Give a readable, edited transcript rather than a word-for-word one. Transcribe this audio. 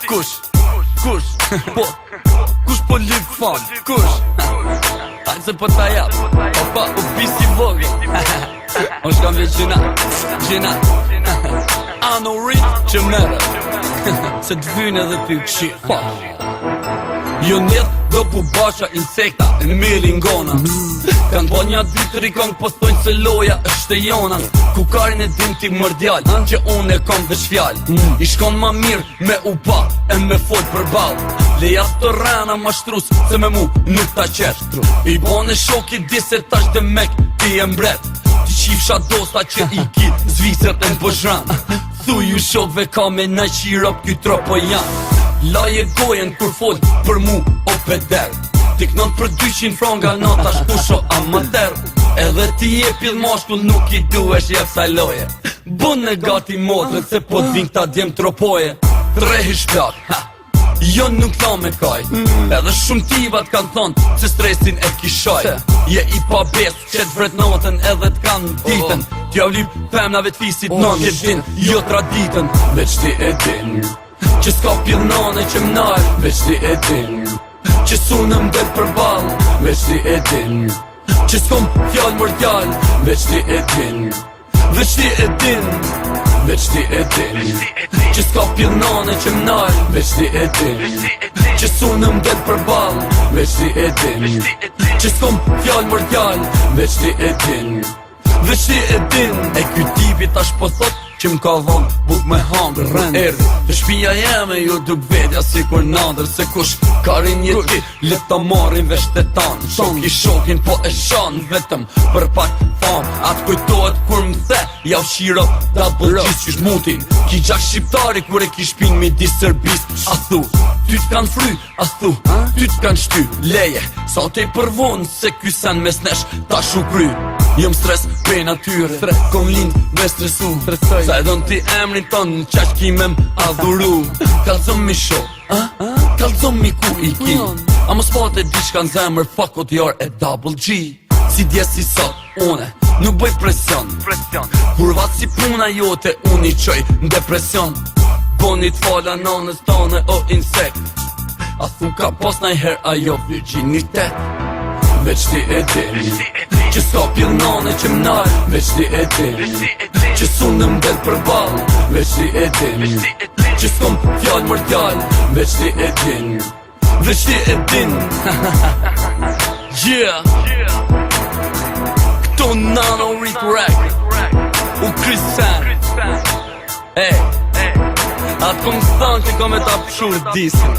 Kush po lyp fal, kush? Hajtë se po ta jap, pa u bisi vogë. O shkam vje gjina A no rrit që mere se t'vynë edhe t'y qi Jo njet do pu basha insekta e milin gona Kanë po një ditëri kong po thojnë se loja është e jona Ku karin e din ti mërdjall që unë e kom dhe shfjall I shkon ma mirë me u pa e me fol për bal Leja të rana ma shtrus se me mu nuk ta qesh I bone shoki di se tash dhe mek ti e mbret Ti qifsha dosta që i ki zvisët e m'pozhran Thu ju shokve ka me na qirop ky tropo janë Laje gojen kur fol për mu o peder Ti knon për 200 franga nata shkusho amater Edhe ti je pidh mashkull nuk i duesh jep saj loje Bun e gati modrët se po t'vin këta djem tropoje Trehi shplak, jo nuk tha me kaj Edhe shumë tivat kanë thonë se stresin e kishaj Je i pa besë që t'vret notën edhe t'kanë ditën T'ja vlip femnave t'fisit non je din jo traditën Veç ti e din që s'ka pjellnane që m'nal Veç ti e din që sunëm del për bal Veç ti e din që s'kom fjall mërdjall Veç ti e din Veç ti e din Veç ti e din që s'ka pjellnane që m'nal Veç ti e din që sunëm del për bal Veç ti e din që s'kom fjall mërdjall Veç ti e din Veç ti e din E ky tipi tash po thot që m'ka dhon buk me hangër Erdi të shpia jeme ju duk vedja si kur nadër Se kush karin jeti let ta marin vesh të tanë Shoki shokin po e shan vetëm për pak fan Atë kujtohet kur m'the ja u shiro double gjis qysh mutin Ki gjak shqiptari kur e ki shpin midis Serbis A thu ty t'kan fry A thu ty t'kan shty leje Sa te përvon se ky sen mes nesh ta shukry Jëm stres pe natyre Kom lind me stresu Sa e don ti emrin ton qash kime m'adhuru Kalzom mi sho Kalzom mi ku i ki A mos fate diçka n'zemër Fakot jar e double G Si dje si sot une Nuk bëj presion Kur vat si puna jote unë i qoj n'depresion Boni t'fala nanës tane o insekt A thu ka pos najher ajo virginitet Veç ti e din që s'ka pjellnane që m'nal Veç ti e din që sunëm del për bal Veç ti e din që s'kom fjall mërdjall Veç ti e din Veç ti e din Yeah Këto nano rrit rap U Krisan Atë kom s'than që kom e ta pëshur disin